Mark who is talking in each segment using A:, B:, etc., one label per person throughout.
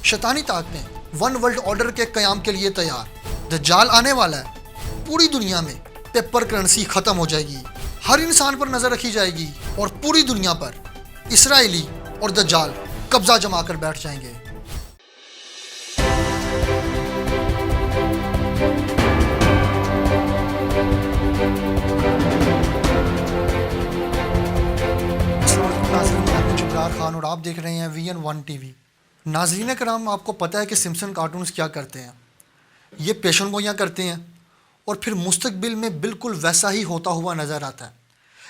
A: شیطانی طاقتیں one world order کے قیام کے لیے تیار۔ دجال آنے والا ہے، پوری دنیا میں پیپر کرنسی ختم ہو جائے گی، ہر انسان پر نظر رکھی جائے گی اور پوری دنیا پر اسرائیلی اور دجال قبضہ جما کر بیٹھ جائیں گے۔ خان اور آپ دیکھ رہے ہیں VN1 ٹی وی۔ ناظرین کرام، آپ کو پتہ ہے کہ سمسن کارٹونز کیا کرتے ہیں؟ یہ پیشن گوئیاں کرتے ہیں اور پھر مستقبل میں بالکل ویسا ہی ہوتا ہوا نظر آتا ہے۔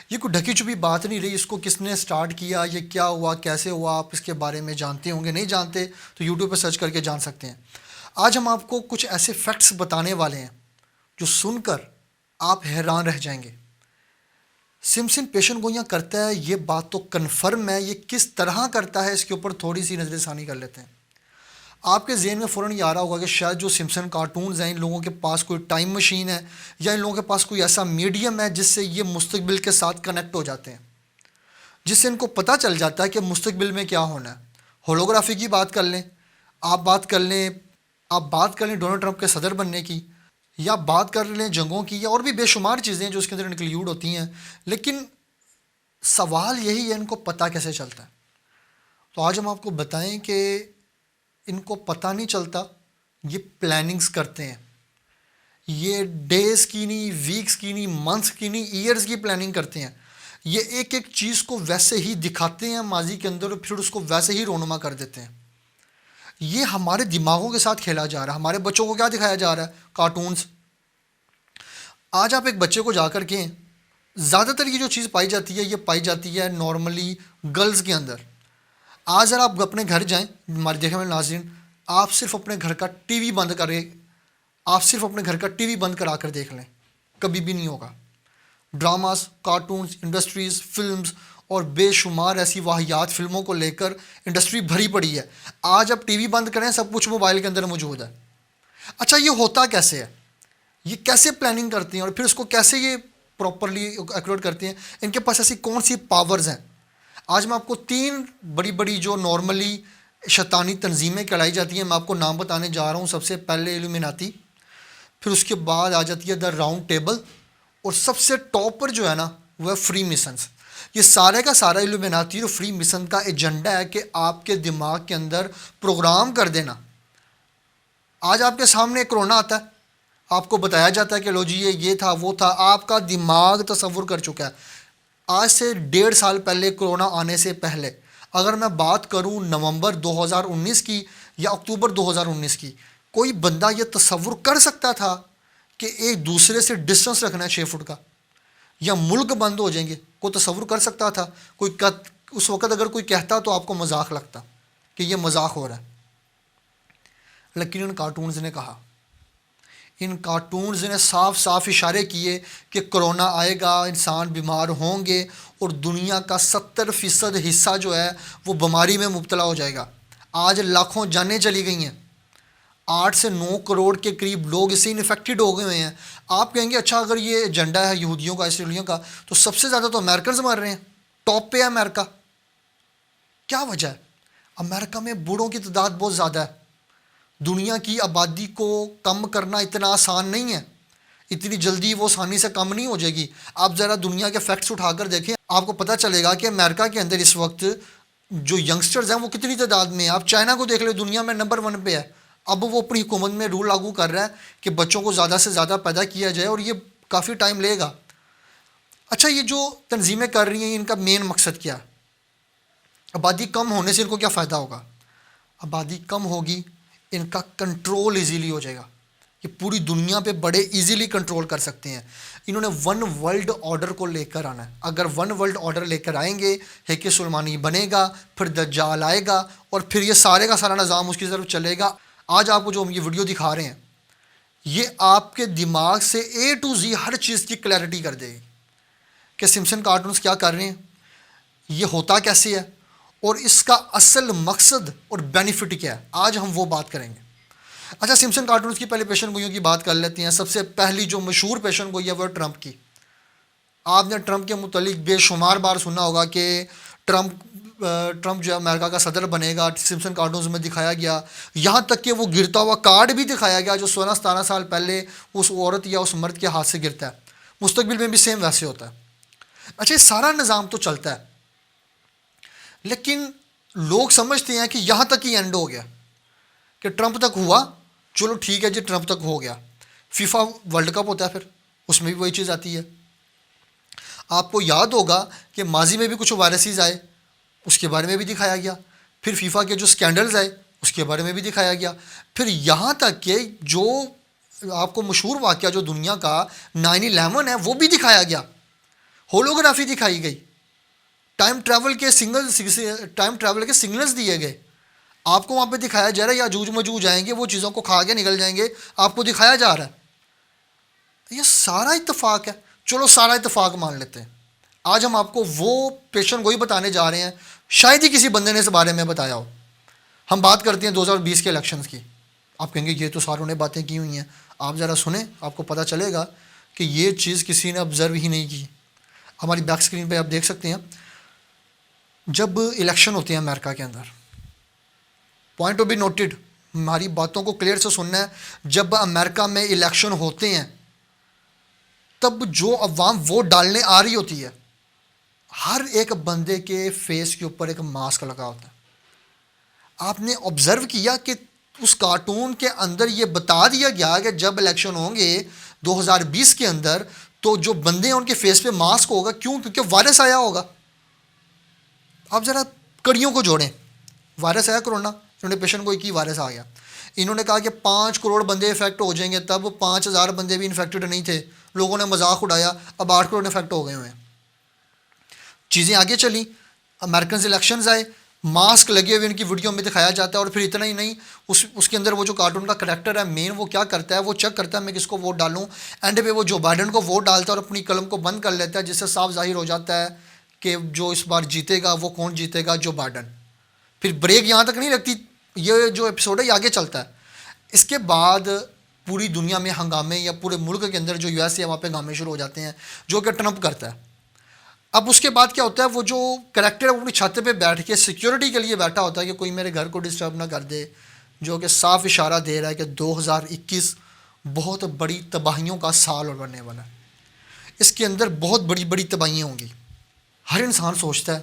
A: یہ کوئی ڈھکی چھپی بات نہیں رہی، اس کو کس نے سٹارٹ کیا، یہ کیا ہوا، کیسے ہوا، آپ اس کے بارے میں جانتے ہوں گے، نہیں جانتے تو یوٹیوب پہ سرچ کر کے جان سکتے ہیں۔ آج ہم آپ کو کچھ ایسے فیکٹس بتانے والے ہیں جو سن کر آپ حیران رہ جائیں گے۔ سمسن پیشن گوئیاں کرتا ہے، یہ بات تو کنفرم ہے۔ یہ کس طرح کرتا ہے، اس کے اوپر تھوڑی سی نظر ثانی کر لیتے ہیں۔ آپ کے ذہن میں فوراً یہ آ رہا ہوگا کہ شاید جو سمسن کارٹونز ہیں، ان لوگوں کے پاس کوئی ٹائم مشین ہے یا ان لوگوں کے پاس کوئی ایسا میڈیم ہے جس سے یہ مستقبل کے ساتھ کنیکٹ ہو جاتے ہیں، جس سے ان کو پتہ چل جاتا ہے کہ مستقبل میں کیا ہونا ہے۔ ہولوگرافی کی بات کر لیں، آپ بات کر لیں ڈونلڈ ٹرمپ کے صدر بننے کی، یا بات کر لیں جنگوں کی، یا اور بھی بے شمار چیزیں جو اس کے اندر انکلیوڈ ہوتی ہیں، لیکن سوال یہی ہے ان کو پتہ کیسے چلتا ہے۔ تو آج ہم آپ کو بتائیں کہ ان کو پتہ نہیں چلتا، یہ پلاننگز کرتے ہیں۔ یہ ڈیز کی نہیں، ویکس کی نہیں، منتھس کی نہیں، ایئرز کی پلاننگ کرتے ہیں۔ یہ ایک ایک چیز کو ویسے ہی دکھاتے ہیں ماضی کے اندر اور پھر اس کو ویسے ہی رونما کر دیتے ہیں۔ یہ ہمارے دماغوں کے ساتھ کھیلا جا رہا ہے۔ ہمارے بچوں کو کیا دکھایا جا رہا ہے؟ کارٹونز۔ آج آپ ایک بچے کو جا کر کے، زیادہ تر یہ جو چیز پائی جاتی ہے، یہ پائی جاتی ہے نارملی گرلز کے اندر۔ آج ذرا آپ اپنے گھر جائیں، ہمارے دیکھنے والے ناظرین، آپ صرف اپنے گھر کا ٹی وی بند کرا کر دیکھ لیں، کبھی بھی نہیں ہوگا۔ ڈراماز، کارٹونز، انڈسٹریز، فلمز اور بے شمار ایسی واحیات فلموں کو لے کر انڈسٹری بھری پڑی ہے۔ آج آپ ٹی وی بند کریں، سب کچھ موبائل کے اندر موجود ہے۔ اچھا، یہ ہوتا کیسے ہے؟ یہ کیسے پلاننگ کرتے ہیں اور پھر اس کو کیسے یہ پراپرلی ایکوریٹ کرتے ہیں؟ ان کے پاس ایسی کون سی پاورز ہیں؟ آج میں آپ کو 3 بڑی بڑی جو نارملی شیطانی تنظیمیں کہلائی جاتی ہیں، میں آپ کو نام بتانے جا رہا ہوں۔ سب سے پہلے ایلومیناتی، پھر اس کے بعد آ جاتی ہے دا راؤنڈ ٹیبل، اور سب سے ٹاپ پر جو ہے نا وہ ہے فری میسنز۔ یہ سارے کا سارا ایلومیناتی اور فری میسن کا ایجنڈا ہے کہ آپ کے دماغ کے اندر پروگرام کر دینا۔ آج آپ کے سامنے کرونا آتا ہے، آپ کو بتایا جاتا ہے کہ لو جی یہ تھا وہ تھا، آپ کا دماغ تصور کر چکا ہے۔ آج سے 1.5 سال پہلے، کرونا آنے سے پہلے، اگر میں بات کروں نومبر 2019 کی یا اکتوبر 2019 کی، کوئی بندہ یہ تصور کر سکتا تھا کہ ایک دوسرے سے ڈسٹنس رکھنا ہے 6 فٹ کا، یا ملک بند ہو جائیں گے؟ کوئی تصور کر سکتا تھا؟ اس وقت اگر کوئی کہتا تو آپ کو مذاق لگتا کہ یہ مذاق ہو رہا ہے۔ لیکن ان کارٹونز نے کہا، ان کارٹونز نے صاف صاف اشارے کیے کہ کرونا آئے گا، انسان بیمار ہوں گے اور دنیا کا 70% حصہ جو ہے وہ بیماری میں مبتلا ہو جائے گا۔ آج لاکھوں جانیں چلی گئی ہیں، 8 سے 9 کروڑ کے قریب لوگ اس سے انفیکٹڈ ہو گئے ہوئے ہیں۔ آپ کہیں گے اچھا اگر یہ ایجنڈا ہے یہودیوں کا، اسرائیلیوں کا، تو سب سے زیادہ تو امریکنز مر رہے ہیں، ٹاپ پہ ہے امریکہ۔ کیا وجہ ہے؟ امریکہ میں بوڑھوں کی تعداد بہت زیادہ ہے۔ دنیا کی آبادی کو کم کرنا اتنا آسان نہیں ہے، اتنی جلدی وہ آسانی سے کم نہیں ہو جائے گی۔ آپ ذرا دنیا کے فیکٹس اٹھا کر دیکھیں، آپ کو پتہ چلے گا کہ امریکہ کے اندر اس وقت جو ینگسٹرز ہیں وہ کتنی تعداد میں ہیں۔ آپ چائنا کو دیکھ لیں، دنیا میں نمبر 1 پہ ہے۔ اب وہ اپنی حکومت میں رول لاگو کر رہا ہے کہ بچوں کو زیادہ سے زیادہ پیدا کیا جائے، اور یہ کافی ٹائم لے گا۔ اچھا، یہ جو تنظیمیں کر رہی ہیں، ان کا مین مقصد کیا ہے؟ آبادی کم ہونے سے ان کو کیا فائدہ ہوگا؟ آبادی کم ہوگی، ان کا کنٹرول ایزیلی ہو جائے گا۔ یہ پوری دنیا پہ بڑے ایزیلی کنٹرول کر سکتے ہیں۔ انہوں نے 1 ورلڈ آرڈر کو لے کر آنا ہے۔ اگر 1 ورلڈ آرڈر لے کر آئیں گے، ہیکل سلیمانی بنے گا، پھر دجال آئے گا، اور پھر یہ سارے کا سارا نظام اس کی طرف چلے گا۔ آج آپ کو جو ہم یہ ویڈیو دکھا رہے ہیں، یہ آپ کے دماغ سے A to Z ہر چیز کی کلیئرٹی کر دے گی کہ سمسن کارٹونز کیا کر رہے ہیں، یہ ہوتا کیسے ہے، اور اس کا اصل مقصد اور بینیفٹ کیا ہے۔ آج ہم وہ بات کریں گے۔ اچھا، سمسن کارٹونز کی پہلے پیشن گوئیوں کی بات کر لیتے ہیں۔ سب سے پہلی جو مشہور پیشن گوئی ہے وہ ٹرمپ کی۔ آپ نے ٹرمپ کے متعلق بے شمار بار سنا ہوگا کہ ٹرمپ ٹرمپ جو ہے امریکہ کا صدر بنے گا، سمپسن کارٹونز میں دکھایا گیا، یہاں تک کہ وہ گرتا ہوا کارڈ بھی دکھایا گیا جو 16-17 سال پہلے اس عورت یا اس مرد کے ہاتھ سے گرتا ہے، مستقبل میں بھی سیم ویسے ہوتا ہے۔ اچھا یہ سارا نظام تو چلتا ہے، لیکن لوگ سمجھتے ہیں کہ یہاں تک ہی اینڈ ہو گیا، کہ ٹرمپ تک ہوا، چلو ٹھیک ہے جی ٹرمپ تک ہو گیا۔ فیفا ورلڈ کپ ہوتا ہے، پھر اس میں بھی وہی چیز آتی ہے۔ آپ کو یاد ہوگا کہ ماضی میں بھی کچھ وائرسز آئے، اس کے بارے میں بھی دکھایا گیا، پھر فیفا کے جو سکینڈلز آئے اس کے بارے میں بھی دکھایا گیا، پھر یہاں تک کہ جو آپ کو مشہور واقعہ جو دنیا کا 9/11 ہے وہ بھی دکھایا گیا، ہولوگرافی دکھائی گئی، ٹائم ٹریول کے سگنلز دیے گئے، آپ کو وہاں پہ دکھایا جا رہا ہے یاجوج ماجوج آئیں گے، وہ چیزوں کو کھا کے نکل جائیں گے، آپ کو دکھایا جا رہا ہے۔ یہ سارا اتفاق ہے، چلو سارا اتفاق مان لیتے ہیں۔ آج ہم آپ کو وہ پیشن گوئی بتانے جا رہے ہیں، شاید ہی کسی بندے نے اس بارے میں بتایا ہو۔ ہم بات کرتے ہیں 2020 کے الیکشنز کی، آپ کہیں گے یہ تو ساروں نے باتیں کی ہوئی ہیں، آپ ذرا سنیں، آپ کو پتہ چلے گا کہ یہ چیز کسی نے آبزرو ہی نہیں کی۔ ہماری بیک سکرین پہ آپ دیکھ سکتے ہیں، جب الیکشن ہوتے ہیں امریکہ کے اندر، پوائنٹ ٹو بی نوٹڈ، ہماری باتوں کو کلیئر سے سننا ہے، جب امریکہ میں الیکشن ہوتے ہیں تب جو عوام ووٹ ڈالنے آ رہی ہوتی ہے، ہر ایک بندے کے فیس کے اوپر ایک ماسک لگا ہوتا ہے۔ آپ نے آبزرو کیا کہ اس کارٹون کے اندر یہ بتا دیا گیا کہ جب الیکشن ہوں گے 2020 کے اندر تو جو بندے ہیں ان کے فیس پہ ماسک ہوگا، کیوں؟ کیونکہ وائرس آیا ہوگا۔ آپ ذرا کڑیوں کو جوڑیں، وائرس آیا کرونا، انہوں نے پیشن گوئی کی، وائرس آ گیا، انہوں نے کہا کہ 5 کروڑ بندے افیکٹ ہو جائیں گے، تب 5,000 بندے بھی انفیکٹڈ نہیں تھے، لوگوں نے مذاق اڑایا، اب 8 کروڑ انفیکٹ ہو گئے ہوئے ہیں۔ چیزیں آگے چلیں، امریکنز الیکشنز آئے، ماسک لگے ہوئے ان کی ویڈیو میں دکھایا جاتا ہے، اور پھر اتنا ہی نہیں، اس کے اندر وہ جو کارٹون کا کریکٹر ہے مین، وہ کیا کرتا ہے، وہ چیک کرتا ہے میں کس کو ووٹ ڈالوں، اینڈ پہ وہ جو بائیڈن کو ووٹ ڈالتا ہے اور اپنی قلم کو بند کر لیتا ہے، جس سے صاف ظاہر ہو جاتا ہے کہ جو اس بار جیتے گا وہ کون جیتے گا، جو بائیڈن۔ پھر بریک یہاں تک نہیں لگتی، یہ جو ایپیسوڈ ہے یہ آگے چلتا ہے۔ اس کے بعد پوری دنیا میں ہنگامے، یا پورے ملک کے اندر جو US ہے وہاں پہ ہنگامے شروع ہو جاتے ہیں، جو کہ ٹرمپ کرتا ہے۔ اب اس کے بعد کیا ہوتا ہے، وہ جو کریکٹر ہے وہ اپنی چھت پہ بیٹھ کے سیکیورٹی کے لیے بیٹھا ہوتا ہے کہ کوئی میرے گھر کو ڈسٹرب نہ کر دے، جو کہ صاف اشارہ دے رہا ہے کہ 2021 بہت بڑی تباہیوں کا سال بننے والا ہے، اس کے اندر بہت بڑی بڑی تباہیاں ہوں گی۔ ہر انسان سوچتا ہے،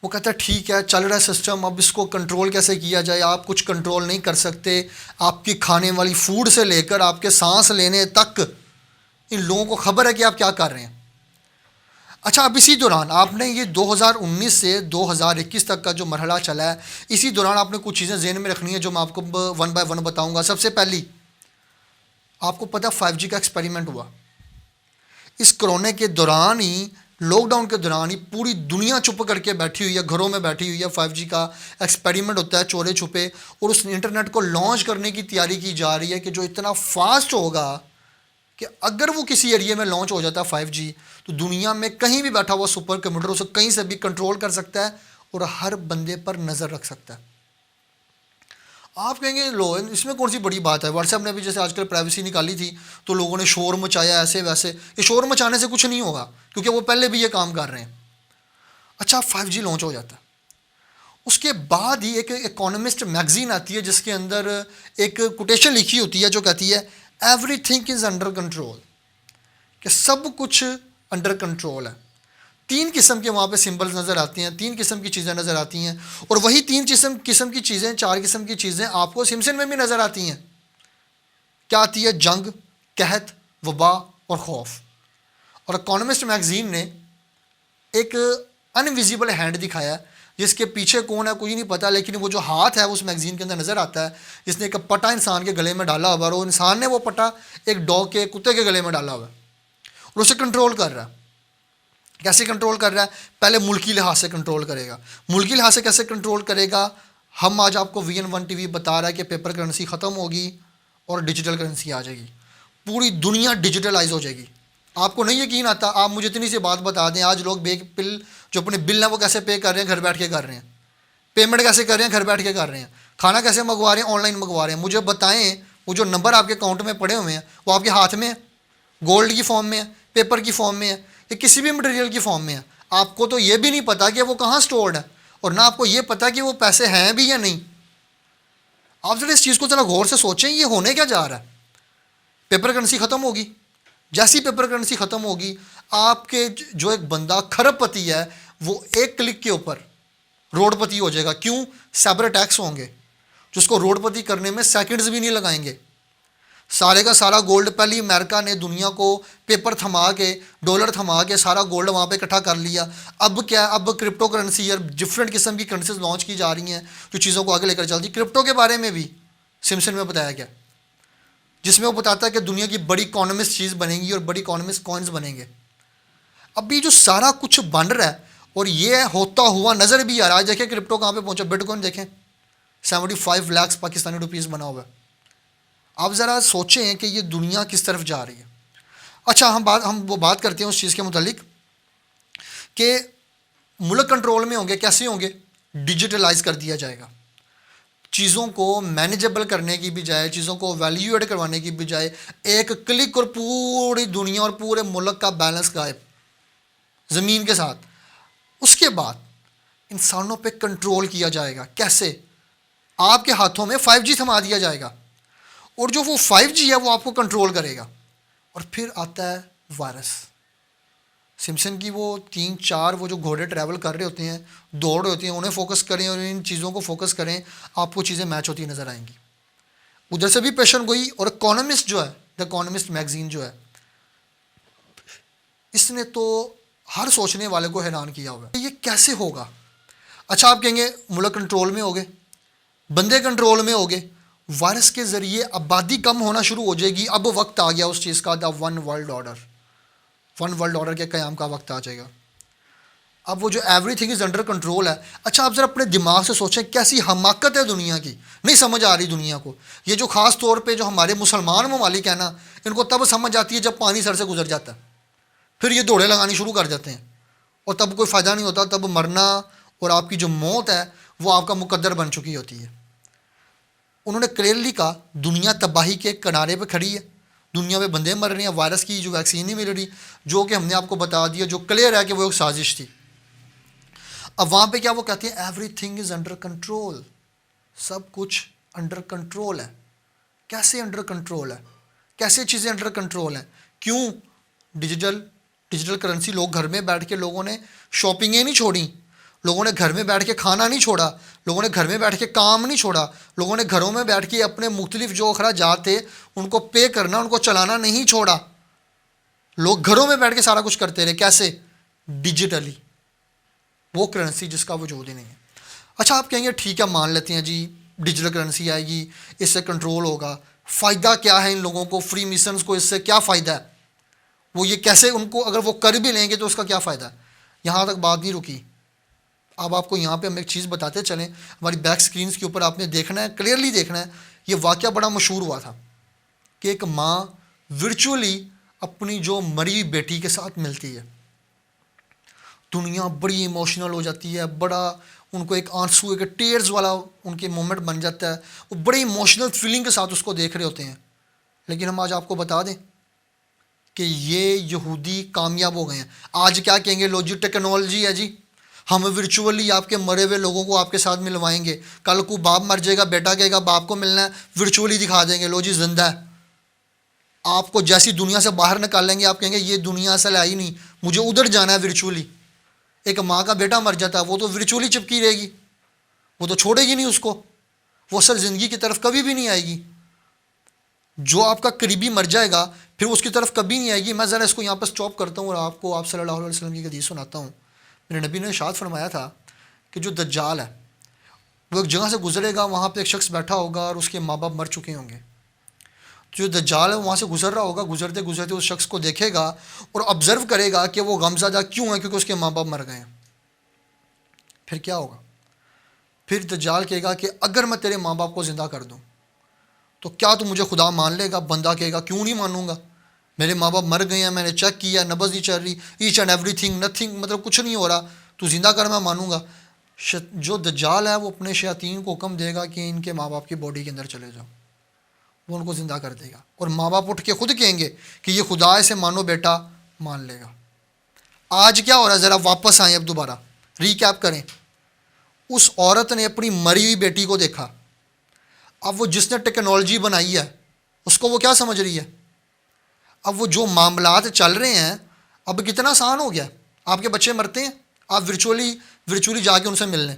A: وہ کہتا ہے ٹھیک ہے چل رہا ہے سسٹم، اب اس کو کنٹرول کیسے کیا جائے۔ آپ کچھ کنٹرول نہیں کر سکتے، آپ کی کھانے والی فوڈ سے لے کر آپ کے سانس لینے تک ان لوگوں کو خبر ہے کہ آپ کیا کر رہے ہیں۔ اچھا، اب اسی دوران آپ نے یہ 2019 سے 2021 تک کا جو مرحلہ چلا ہے، اسی دوران آپ نے کچھ چیزیں ذہن میں رکھنی ہے جو میں آپ کو 1 بائی 1 بتاؤں گا۔ سب سے پہلی، آپ کو پتہ 5G کا ایکسپیریمنٹ ہوا اس کرونے کے دوران ہی، لاک ڈاؤن کے دوران ہی پوری دنیا چپ کر کے بیٹھی ہوئی ہے، گھروں میں بیٹھی ہوئی ہے۔ 5G کا ایکسپیریمنٹ ہوتا ہے چورے چھپے، اور اس انٹرنیٹ کو لانچ کرنے کی تیاری کی جا رہی ہے کہ جو اتنا فاسٹ ہوگا کہ اگر وہ کسی ایریے میں لانچ ہو جاتا ہے 5G تو دنیا میں کہیں بھی بیٹھا ہوا سپر کمپیوٹر اسے کہیں سے بھی کنٹرول کر سکتا ہے اور ہر بندے پر نظر رکھ سکتا ہے۔ آپ کہیں گے لو اس میں کون سی بڑی بات ہے، واٹس ایپ نے بھی جیسے آج کل پرائیویسی نکالی تھی تو لوگوں نے شور مچایا ایسے ویسے، یہ شور مچانے سے کچھ نہیں ہوگا کیونکہ وہ پہلے بھی یہ کام کر رہے ہیں۔ اچھا، 5G لانچ ہو جاتا ہے، اس کے بعد ہی ایک اکانومسٹ میگزین آتی ہے جس کے اندر ایک کوٹیشن لکھی ہوتی ہے جو کہتی ہے every thing is under control, کہ سب کچھ انڈر کنٹرول ہے۔ 3 قسم کے وہاں پہ سمبلز نظر آتے ہیں، 3 قسم کی چیزیں نظر آتی ہیں، اور وہی 3 قسم کی چیزیں، 4 قسم کی چیزیں آپ کو سمسن میں بھی نظر آتی ہیں۔ کیا آتی ہے؟ جنگ، قحط، وبا اور خوف۔ اور اکانومسٹ میگزین نے ایک انویزیبل ہینڈ دکھایا ہے جس کے پیچھے کون ہے کوئی نہیں پتا، لیکن وہ جو ہاتھ ہے وہ اس میگزین کے اندر نظر آتا ہے، جس نے ایک پٹا انسان کے گلے میں ڈالا ہوا ہے، اور وہ انسان نے وہ پٹا ایک ڈاگ کے، کتے کے گلے میں ڈالا ہوا ہے اور اسے کنٹرول کر رہا ہے۔ کیسے کنٹرول کر رہا ہے؟ پہلے ملکی لحاظ سے کنٹرول کرے گا۔ ملکی لحاظ سے کیسے کنٹرول کرے گا؟ ہم آج آپ کو VN1 TV بتا رہا ہے کہ پیپر کرنسی ختم ہوگی اور ڈیجیٹل کرنسی آ جائے گی، پوری دنیا ڈیجیٹلائز ہو جائے گی۔ آپ کو نہیں یقین آتا، آپ مجھے اتنی سی بات بتا دیں، آج لوگ جو اپنے بل ہیں وہ کیسے پے کر رہے ہیں؟ گھر بیٹھ کے کر رہے ہیں۔ پیمنٹ کیسے کر رہے ہیں؟ گھر بیٹھ کے کر رہے ہیں۔ کھانا کیسے منگوا رہے ہیں؟ آن لائن منگوا رہے ہیں۔ مجھے بتائیں، وہ جو نمبر آپ کے اکاؤنٹ میں پڑے ہوئے ہیں وہ آپ کے ہاتھ میں ہے، گولڈ کی فارم میں ہے، پیپر کی فارم میں ہے، یا کسی بھی مٹیریل کی فارم میں ہے؟ آپ کو تو یہ بھی نہیں پتا کہ وہ کہاں سٹورڈ ہے، اور نہ آپ کو یہ پتہ کہ وہ پیسے ہیں بھی یا نہیں. آپ ذرا اس چیز کو ذرا غور سے سوچیں, یہ ہونے کیا جا رہا ہے. پیپر کرنسی ختم ہوگی. جیسی پیپر کرنسی ختم ہوگی, آپ کے جو ایک بندہ کھرب پتی ہے وہ ایک کلک کے اوپر روڈ پتی ہو جائے گا. کیوں؟ سائبر اٹیکس ہوں گے جس کو روڈ پتی کرنے میں سیکنڈز بھی نہیں لگائیں گے. سارے کا سارا گولڈ پہلی امریکہ نے دنیا کو پیپر تھما کے, ڈالر تھما کے سارا گولڈ وہاں پہ اکٹھا کر لیا. اب کیا, اب کرپٹو کرنسی اور ڈفرینٹ قسم کی کرنسیز لانچ کی جا رہی ہیں جو چیزوں کو آگے لے کر چلتی. کرپٹو کے بارے میں بھی سمسن میں بتایا گیا, جس میں وہ بتاتا ہے کہ دنیا کی بڑی اکانومسٹ چیز بنے گی اور بڑی اکانومسٹ کوائنز بنیں گے. ابھی جو سارا کچھ بن رہا ہے اور یہ ہوتا ہوا نظر بھی آ رہا ہے. دیکھیں کرپٹو کہاں پہ پہنچا, بٹ کوائن دیکھیں 75 لاکھ پاکستانی روپیز بنا ہوا ہے. آپ ذرا سوچیں کہ یہ دنیا کس طرف جا رہی ہے. اچھا ہم وہ بات کرتے ہیں اس چیز کے متعلق کہ ملک کنٹرول میں ہوں گے. کیسے ہوں گے؟ ڈیجیٹلائز کر دیا جائے گا. چیزوں کو مینیجبل کرنے کی بجائے, چیزوں کو ویلیویٹ کروانے کی بجائے ایک کلک اور پوری دنیا اور پورے ملک کا بیلنس غائب زمین کے ساتھ. اس کے بعد انسانوں پہ کنٹرول کیا جائے گا. کیسے؟ آپ کے ہاتھوں میں 5G تھما دیا جائے گا اور جو وہ 5G ہے وہ آپ کو کنٹرول کرے گا. اور پھر آتا ہے وائرس. سمسن کی وہ 3-4 وہ جو گھوڑے ٹریول کر رہے ہوتے ہیں, دوڑ رہے ہوتے ہیں, انہیں فوکس کریں اور ان چیزوں کو فوکس کریں, آپ کو چیزیں میچ ہوتی نظر آئیں گی. ادھر سے بھی پیشن گوئی. اور اکانومسٹ جو ہے, دا اکانومسٹ میگزین جو ہے, اس نے تو ہر سوچنے والے کو حیران کیا ہوگا یہ کیسے ہوگا. اچھا آپ کہیں گے ملک کنٹرول میں ہوگے, بندے کنٹرول میں ہوگے, وائرس کے ذریعے آبادی کم ہونا شروع ہو جائے گی. اب وقت آ گیا اس چیز کا, the one world order. One world order کے قیام کا وقت آ جائے گا. اب وہ جو every thing is under control ہے. اچھا آپ ذرا اپنے دماغ سے سوچیں کیسی حماقت ہے دنیا کی, نہیں سمجھ آ رہی دنیا کو. یہ جو خاص طور پہ جو ہمارے مسلمان ممالک ہیں نا, ان کو تب سمجھ آتی ہے جب پانی سر سے گزر جاتا ہے, پھر یہ دوڑے لگانی شروع کر جاتے ہیں اور تب کوئی فائدہ نہیں ہوتا. تب مرنا اور آپ کی جو موت ہے وہ آپ کا مقدر بن چکی ہوتی ہے. انہوں نے کلیئرلی کہا دنیا تباہی کے کنارے پہ کھڑی ہے, دنیا میں بندے مر رہے ہیں, وائرس کی جو ویکسین نہیں مل رہی, جو کہ ہم نے آپ کو بتا دیا, جو کلیئر ہے کہ وہ ایک سازش تھی. اب وہاں پہ کیا وہ کہتے ہیں everything is under control, سب کچھ انڈر کنٹرول ہے. کیسے انڈر کنٹرول ہے؟ کیسے چیزیں انڈر کنٹرول ہیں؟ کیوں؟ Digital currency. لوگ گھر میں بیٹھ کے لوگوں نے شاپنگیں نہیں چھوڑیں, لوگوں نے گھر میں بیٹھ کے کھانا نہیں چھوڑا, لوگوں نے گھر میں بیٹھ کے کام نہیں چھوڑا, لوگوں نے گھروں میں بیٹھ کے اپنے مختلف جو اخراجات تھے ان کو پے کرنا, ان کو چلانا نہیں چھوڑا. لوگ گھروں میں بیٹھ کے سارا کچھ کرتے رہے. کیسے؟ ڈیجیٹلی. وہ کرنسی جس کا وجود ہی نہیں ہے. اچھا آپ کہیں گے ٹھیک ہے مان لیتے ہیں جی ڈیجیٹل کرنسی آئے گی, اس سے کنٹرول ہوگا. فائدہ کیا ہے ان لوگوں کو, فری میسنز کو اس سے کیا فائدہ ہے؟ وہ یہ کیسے ان کو اگر وہ کر بھی لیں گے تو اس کا کیا فائدہ ہے؟ یہاں تک بات نہیں رکی. اب آپ کو یہاں پہ ہم ایک چیز بتاتے چلیں, ہماری بیک سکرینز کے اوپر آپ نے دیکھنا ہے, کلیئرلی دیکھنا ہے. یہ واقعہ بڑا مشہور ہوا تھا کہ ایک ماں ورچولی اپنی جو مری ہوئی بیٹی کے ساتھ ملتی ہے. دنیا بڑی ایموشنل ہو جاتی ہے, بڑا ان کو ایک آنسو, ایک ٹیئرز والا ان کے مومنٹ بن جاتا ہے. وہ بڑی ایموشنل فیلنگ کے ساتھ اس کو دیکھ رہے ہوتے ہیں. لیکن ہم آج آپ کو بتا دیں کہ یہ یہودی کامیاب ہو گئے ہیں. آج کیا کہیں گے, لو جی ٹیکنالوجی ہے جی, ہم ورچولی آپ کے مرے ہوئے لوگوں کو آپ کے ساتھ ملوائیں گے. کل کو باپ مر جائے گا, بیٹا کہے گا باپ کو ملنا ہے, ورچولی دکھا دیں گے, لو جی زندہ ہے. آپ کو جیسی دنیا سے باہر نکالیں گے آپ کہیں گے یہ دنیا اصل ہے ہی نہیں, مجھے ادھر جانا ہے ورچولی. ایک ماں کا بیٹا مر جاتا ہے وہ تو ورچولی چپکی رہے گی, وہ تو چھوڑے گی نہیں اس کو, وہ اصل زندگی کی طرف کبھی بھی نہیں آئے گی. جو آپ کا قریبی مر جائے گا پھر اس کی طرف کبھی نہیں آئے گی. میں ذرا اس کو یہاں پر اسٹاپ کرتا ہوں اور آپ کو آپ صلی اللہ علیہ وسلم کی حدیث سناتا ہوں. میرے نبی نے ارشاد فرمایا تھا کہ جو دجال ہے وہ ایک جگہ سے گزرے گا, وہاں پہ ایک شخص بیٹھا ہوگا اور اس کے ماں باپ مر چکے ہوں گے. جو دجال ہے وہاں سے گزر رہا ہوگا, گزرتے گزرتے اس شخص کو دیکھے گا اور آبزرو کرے گا کہ وہ غمزدہ کیوں ہے, کیونکہ اس کے ماں باپ مر گئے ہیں. پھر کیا ہوگا؟ پھر دجال کہے گا کہ اگر میں تیرے ماں باپ کو زندہ کر دوں تو کیا تو مجھے خدا مان لے گا؟ بندہ کہے گا کیوں نہیں مانوں گا, میرے ماں باپ مر گئے ہیں, میں نے چیک کیا, نبض نہیں چل رہی, ایچ اینڈ ایوری تھنگ نتھنگ, مطلب کچھ نہیں ہو رہا, تو زندہ کر میں مانوں گا. جو دجال ہے وہ اپنے شیاطین کو حکم دے گا کہ ان کے ماں باپ کی باڈی کے اندر چلے جاؤ, وہ ان کو زندہ کر دے گا. اور ماں باپ اٹھ کے خود کہیں گے کہ یہ خدا ہے, اسے مانو بیٹا, مان لے گا. آج کیا ہو رہا ہے؟ ذرا واپس آئیں, اب دوبارہ ریکیپ کریں. اس عورت نے اپنی مری ہوئی بیٹی کو دیکھا. اب وہ جس نے ٹیکنالوجی بنائی ہے اس کو وہ کیا سمجھ رہی ہے؟ اب وہ جو معاملات چل رہے ہیں اب کتنا آسان ہو گیا. آپ کے بچے مرتے ہیں، آپ ورچولی جا کے ان سے مل لیں.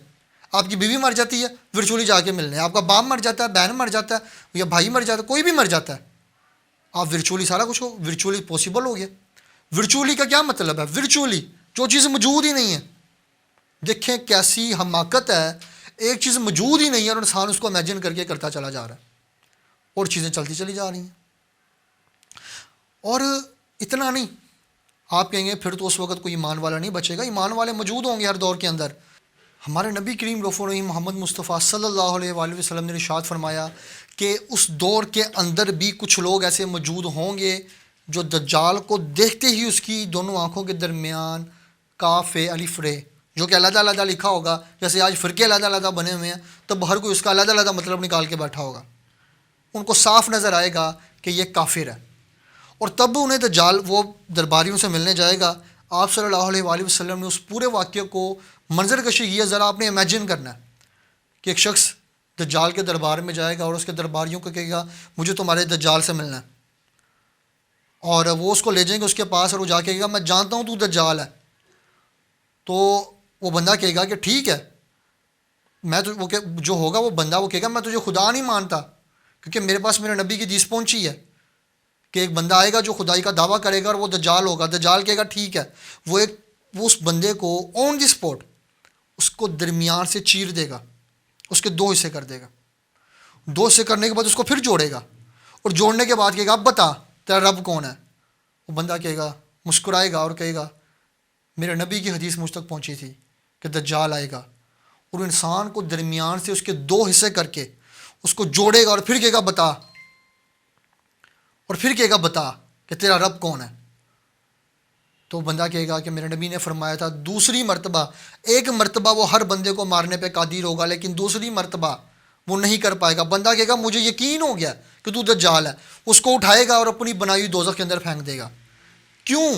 A: آپ کی بیوی مر جاتی ہے، ورچولی جا کے مل لیں. آپ کا باپ مر جاتا ہے، بہن مر جاتا ہے، یا بھائی مر جاتا ہے، کوئی بھی مر جاتا ہے، آپ ورچولی سارا کچھ ہو، ورچولی پاسبل ہو گیا. ورچولی کا کیا مطلب ہے؟ ورچولی جو چیز موجود ہی نہیں ہے. دیکھیں کیسی حماقت ہے، ایک چیز موجود ہی نہیں ہے اور انسان اس کو امیجن کر کے کرتا چلا جا رہا ہے اور چیزیں چلتی چلی جا رہی ہیں. اور اتنا نہیں، آپ کہیں گے پھر تو اس وقت کوئی ایمان والا نہیں بچے گا. ایمان والے موجود ہوں گے ہر دور کے اندر. ہمارے نبی کریم رفیع الرحیم محمد مصطفیٰ صلی اللہ علیہ وآلہ وسلم نے ارشاد فرمایا کہ اس دور کے اندر بھی کچھ لوگ ایسے موجود ہوں گے جو دجال کو دیکھتے ہی اس کی دونوں آنکھوں کے درمیان کاف الف رے، جو کہ علیحدہ علیحدہ لکھا ہوگا، جیسے آج فرقے علیحدہ علیحدہ بنے ہوئے ہیں، تب ہر کوئی اس کا علیحدہ علیحدہ مطلب نکال کے بیٹھا ہوگا. ان کو صاف نظر آئے گا کہ یہ کافر ہے. اور تب انہیں دجال وہ درباریوں سے ملنے جائے گا. آپ صلی اللہ علیہ وآلہ وسلم نے اس پورے واقعے کو منظر کشی کی ہے. ذرا آپ نے امیجن کرنا ہے کہ ایک شخص دجال کے دربار میں جائے گا اور اس کے درباریوں کو کہے گا مجھے تمہارے دجال سے ملنا ہے، اور وہ اس کو لے جائیں گے اس کے پاس اور وہ جا کے کہے گا میں جانتا ہوں تو دجال ہے. تو وہ بندہ کہے گا کہ ٹھیک ہے، میں تو وہ جو ہوگا وہ بندہ وہ کہے گا میں تجھے خدا نہیں مانتا کیونکہ میرے پاس میرے نبی کی حدیث پہنچی ہے کہ ایک بندہ آئے گا جو خدائی کا دعویٰ کرے گا اور وہ دجال ہوگا. دجال کہے گا ٹھیک ہے. وہ اس بندے کو آن دی اسپاٹ اس کو درمیان سے چیر دے گا، اس کے 2 حصے کر دے گا. 2 حصے کرنے کے بعد اس کو پھر جوڑے گا اور جوڑنے کے بعد کہے گا اب بتا تیرا رب کون ہے. وہ بندہ کہے گا، مسکرائے گا اور کہے گا میرے نبی کی حدیث مجھ تک پہنچی تھی کہ دجال آئے گا. اور انسان کو درمیان سے اس کے 2 حصے کر کے اس کو جوڑے گا اور پھر کہے گا بتا، اور پھر کہے گا بتا کہ تیرا رب کون ہے. تو بندہ کہے گا کہ میرے نبی نے فرمایا تھا دوسری مرتبہ، ایک مرتبہ وہ ہر بندے کو مارنے پہ قادر ہوگا لیکن دوسری مرتبہ وہ نہیں کر پائے گا. بندہ کہے گا مجھے یقین ہو گیا کہ تو دجال ہے. اس کو اٹھائے گا اور اپنی بنائی ہوئی دوزخ کے اندر پھینک دے گا. کیوں؟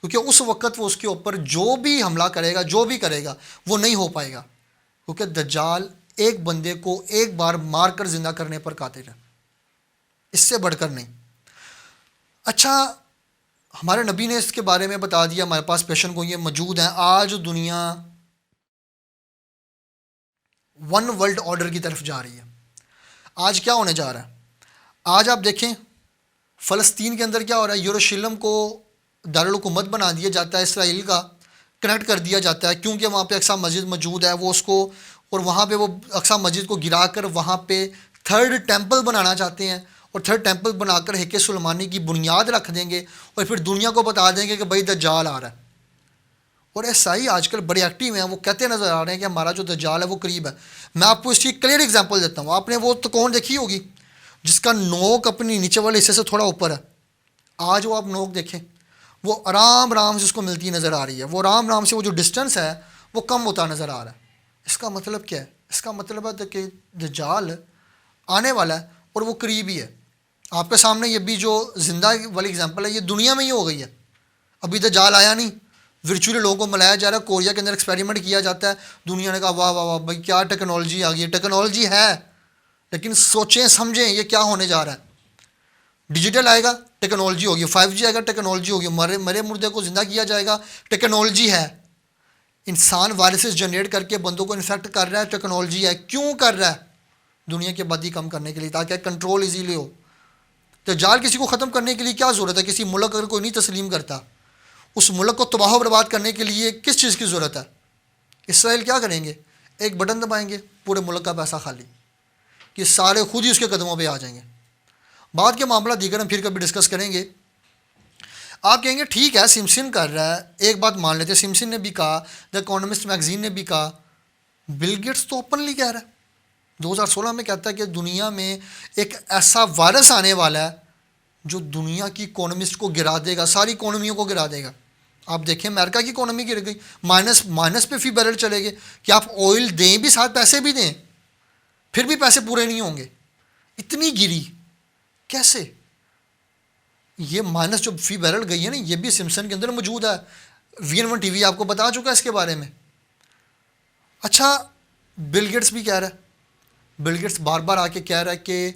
A: کیونکہ اس وقت وہ اس کے اوپر جو بھی حملہ کرے گا، جو بھی کرے گا، وہ نہیں ہو پائے گا کیونکہ دجال ایک بندے کو ایک بار مار کر زندہ کرنے پر قادر ہے، اس سے بڑھ کر نہیں. اچھا، ہمارے نبی نے اس کے بارے میں بتا دیا، ہمارے پاس پیشن گوئیاں موجود ہیں. آج دنیا ون ورلڈ آرڈر کی طرف جا رہی ہے. آج کیا ہونے جا رہا ہے؟ آج آپ دیکھیں فلسطین کے اندر کیا ہو رہا ہے. یروشلم کو دارالحکومت بنا دیا جاتا ہے، اسرائیل کا کنیکٹ کر دیا جاتا ہے کیونکہ وہاں پہ اقصی مسجد موجود ہے. وہ اس کو اور وہاں پہ وہ اقصی مسجد کو گرا کر وہاں پہ 3rd ٹیمپل بنانا چاہتے ہیں اور 3rd ٹیمپل بنا کر ہیکل سلیمانی کی بنیاد رکھ دیں گے اور پھر دنیا کو بتا دیں گے کہ بھائی دجال آ رہا ہے. اور عیسائی آج کل بڑے ایکٹیو ہیں، وہ کہتے نظر آ رہے ہیں کہ ہمارا جو دجال ہے وہ قریب ہے. میں آپ کو اس کی کلیئر اگزامپل دیتا ہوں. آپ نے وہ تو کون دیکھی ہوگی جس کا نوک اپنی نیچے والے حصے سے تھوڑا اوپر ہے. آج وہ آپ نوک دیکھیں، وہ آرام سے اس کو ملتی نظر آ رہی ہے. وہ آرام سے وہ جو ڈسٹنس ہے وہ کم ہوتا نظر آ رہا ہے. اس کا مطلب کیا ہے؟ اس کا مطلب ہے کہ دجال آنے والا ہے اور وہ قریب ہی ہے. آپ کے سامنے یہ بھی جو زندہ والی اگزامپل ہے یہ دنیا میں ہی ہو گئی ہے. ابھی دجال آیا نہیں، ورچولی لوگوں کو ملایا جا رہا ہے. کوریا کے اندر ایکسپیریمنٹ کیا جاتا ہے. دنیا نے کہا واہ واہ واہ بھائی کیا ٹیکنالوجی آ گئی ہے. ٹیکنالوجی ہے لیکن سوچیں سمجھیں یہ کیا ہونے جا رہا ہے. ڈیجیٹل آئے گا ٹیکنالوجی ہوگی، 5G آئے گا ٹیکنالوجی ہوگی، مرے مردے کو زندہ کیا جائے گا ٹیکنالوجی ہے. انسان وائرسز جنریٹ کر کے بندوں کو انفیکٹ کر رہا ہے ٹیکنالوجی ہے. کیوں کر رہا ہے؟ دنیا کی آبادی کم کرنے کے لیے تاکہ کنٹرول ایزیلی ہو. دجال کسی کو ختم کرنے کے لیے کیا ضرورت ہے؟ کسی ملک اگر کوئی نہیں تسلیم کرتا، اس ملک کو تباہ و برباد کرنے کے لیے کس چیز کی ضرورت ہے؟ اسرائیل کیا کریں گے؟ ایک بٹن دبائیں گے، پورے ملک کا پیسہ خالی، کہ سارے خود ہی اس کے قدموں پہ آ جائیں گے. بعد کے معاملہ دیگر ہم پھر کبھی ڈسکس کریں گے. آپ کہیں گے ٹھیک ہے سمسن کر رہا ہے، ایک بات مان لیتے ہیں، سمسن نے بھی کہا، دا اکانومسٹ میگزین نے بھی کہا، بل گیٹس تو اوپنلی کہہ رہا ہے. 2016 میں کہتا ہے کہ دنیا میں ایک ایسا وائرس آنے والا ہے جو دنیا کی اکانومسٹ کو گرا دے گا، ساری اکانومیوں کو گرا دے گا. آپ دیکھیں امریکہ کی اکانومی گر گئی، مائنس پہ فی بیرل چلے گئے کہ آپ آئل دیں بھی ساتھ پیسے بھی دیں پھر بھی پیسے پورے نہیں ہوں گے. اتنی گری کیسے؟ یہ مائنس جو فی بیرل گئی ہے نا، یہ بھی سمسن کے اندر موجود ہے. VN1 TV آپ کو بتا چکا ہے اس کے بارے میں. اچھا، بل گیٹس بھی کہہ رہا ہے، بل گیٹس بار بار آ کے کہہ رہا ہے کہ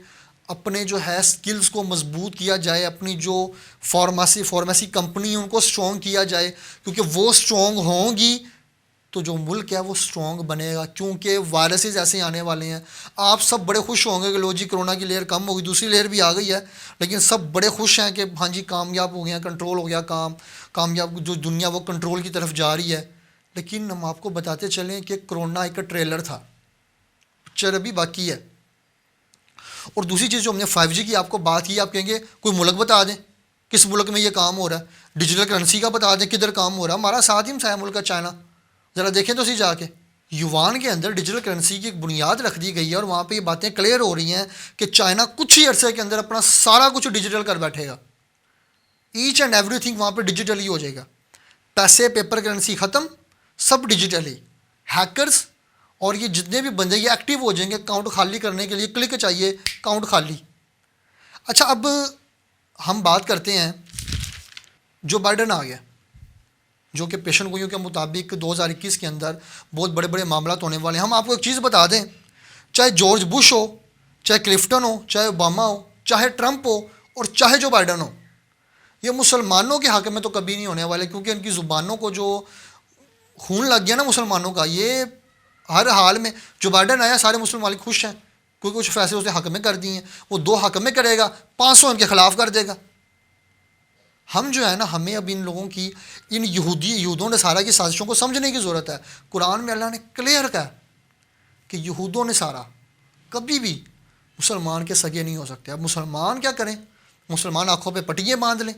A: اپنے جو ہے سکلز کو مضبوط کیا جائے، اپنی جو فارمیسی کمپنی ان کو اسٹرانگ کیا جائے، کیونکہ وہ اسٹرانگ ہوں گی تو جو ملک ہے وہ اسٹرانگ بنے گا، کیونکہ وائرسز ایسے آنے والے ہیں۔ آپ سب بڑے خوش ہوں گے کہ لو جی کرونا کی لیئر کم ہوگی، دوسری لیئر بھی آ گئی ہے، لیکن سب بڑے خوش ہیں کہ ہاں جی کامیاب ہو گیا، کنٹرول ہو گیا کامیاب جو دنیا وہ کنٹرول کی طرف جا رہی ہے۔ لیکن ہم آپ کو بتاتے چلیں کہ کرونا ایک ٹریلر تھا، پکچر ابھی باقی ہے۔ اور دوسری چیز جو ہم نے 5G کی آپ کو بات کی، آپ کہیں گے کوئی ملک بتا دیں کس ملک میں یہ کام ہو رہا ہے، ڈیجیٹل کرنسی کا بتا دیں کدھر کام ہو رہا ہے۔ ہمارا ساتھ ہی مسایا ملک ہے چائنا، ذرا دیکھیں تو سی جا کے یوان کے اندر ڈیجیٹل کرنسی کی ایک بنیاد رکھ دی گئی ہے، اور وہاں پہ یہ باتیں کلیئر ہو رہی ہیں کہ چائنا کچھ ہی عرصے کے اندر اپنا سارا کچھ ڈیجیٹل کر بیٹھے گا، ایچ اینڈ ایوری تھنگ وہاں پہ ڈیجیٹل ہی ہو جائے گا، پیسے پیپر کرنسی ختم، سب ڈیجیٹل ہی۔ ہیکرز اور یہ جتنے بھی بندے یہ ایکٹیو ہو جائیں گے اکاؤنٹ خالی کرنے کے لیے، کلک چاہیے اکاؤنٹ خالی۔ اچھا اب ہم بات کرتے ہیں، جو بائیڈن آ گیا، جو کہ پیشن گوئیوں کے مطابق 2021 کے اندر بہت بڑے بڑے معاملات ہونے والے ہیں۔ ہم آپ کو ایک چیز بتا دیں، چاہے جارج بش ہو، چاہے کلفٹن ہو، چاہے اوباما ہو، چاہے ٹرمپ ہو، اور چاہے جو بائیڈن ہو، یہ مسلمانوں کے حق میں تو کبھی نہیں ہونے والے، کیونکہ ان کی زبانوں کو جو خون لگ گیا نا مسلمانوں کا، یہ ہر حال میں جو بائیڈن آیا سارے مسلم ممالک خوش ہیں، کیونکہ کچھ فیصلے اس نے حق میں کر دیے ہیں، وہ 2 حق میں کرے گا، 500 ان کے خلاف کر دے گا۔ ہم جو ہے نا، ہمیں اب ان لوگوں کی، ان یہودوں نصارہ کی سازشوں کو سمجھنے کی ضرورت ہے۔ قرآن میں اللہ نے کلیئر کہا کہ یہود و نصارہ کبھی بھی مسلمان کے سگے نہیں ہو سکتے۔ اب مسلمان کیا کریں؟ مسلمان آنکھوں پہ پٹیاں باندھ لیں،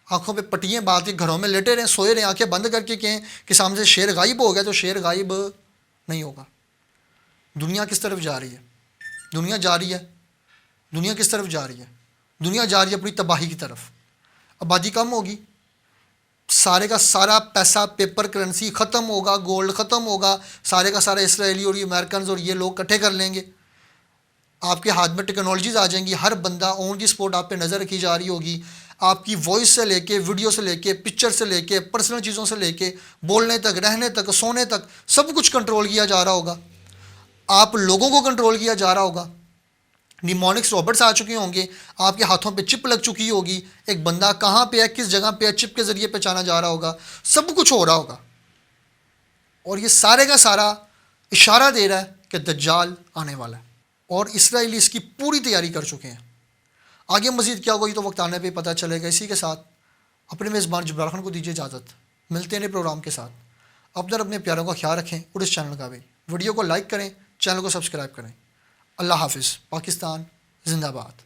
A: آنکھوں پہ پٹیاں باندھ کے گھروں میں لیٹے رہیں، سوئے رہیں، آنکھیں بند کر کے کہیں کہ سامنے سے شیر غائب ہو گیا، تو شیر غائب نہیں ہوگا۔ دنیا کس طرف جا رہی ہے؟ دنیا جا رہی ہے، دنیا کس طرف جا رہی ہے؟ دنیا جا رہی ہے اپنی تباہی کی طرف۔ آبادی کم ہوگی، سارے کا سارا پیسہ پیپر کرنسی ختم ہوگا، گولڈ ختم ہوگا، سارے کا سارا اسرائیلی اور یہ امریکنز اور یہ لوگ اکٹھے کر لیں گے، آپ کے ہاتھ میں ٹیکنالوجیز آ جائیں گی، ہر بندہ آن دی اسپاٹ آپ پہ نظر رکھی جا رہی ہوگی، آپ کی وائس سے لے کے ویڈیو سے لے کے پکچر سے لے کے پرسنل چیزوں سے لے کے بولنے تک، رہنے تک، سونے تک، سب کچھ کنٹرول کیا جا رہا ہوگا، آپ لوگوں کو کنٹرول کیا جا رہا ہوگا، نیمونکس روبٹس آ چکے ہوں گے، آپ کے ہاتھوں پہ چپ لگ چکی ہوگی، ایک بندہ کہاں پہ ہے، کس جگہ پہ ہے، چپ کے ذریعے پہچانا جا رہا ہوگا، سب کچھ ہو رہا ہوگا، اور یہ سارے کا سارا اشارہ دے رہا ہے کہ دجال آنے والا ہے، اور اسرائیلی اس کی پوری تیاری کر چکے ہیں۔ آگے مزید کیا ہوگا یہ تو وقت آنے پہ پتہ چلے گا۔ اسی کے ساتھ اپنے میزبان جبران خان کو دیجیے اجازت، ملتے ہیں نئے پروگرام کے ساتھ۔ اپنے پیاروں کا خیال رکھیں، اور اس چینل کا بھی ویڈیو کو لائک کریں، چینل کو سبسکرائب کریں۔ اللہ حافظ۔ پاکستان زندہ باد۔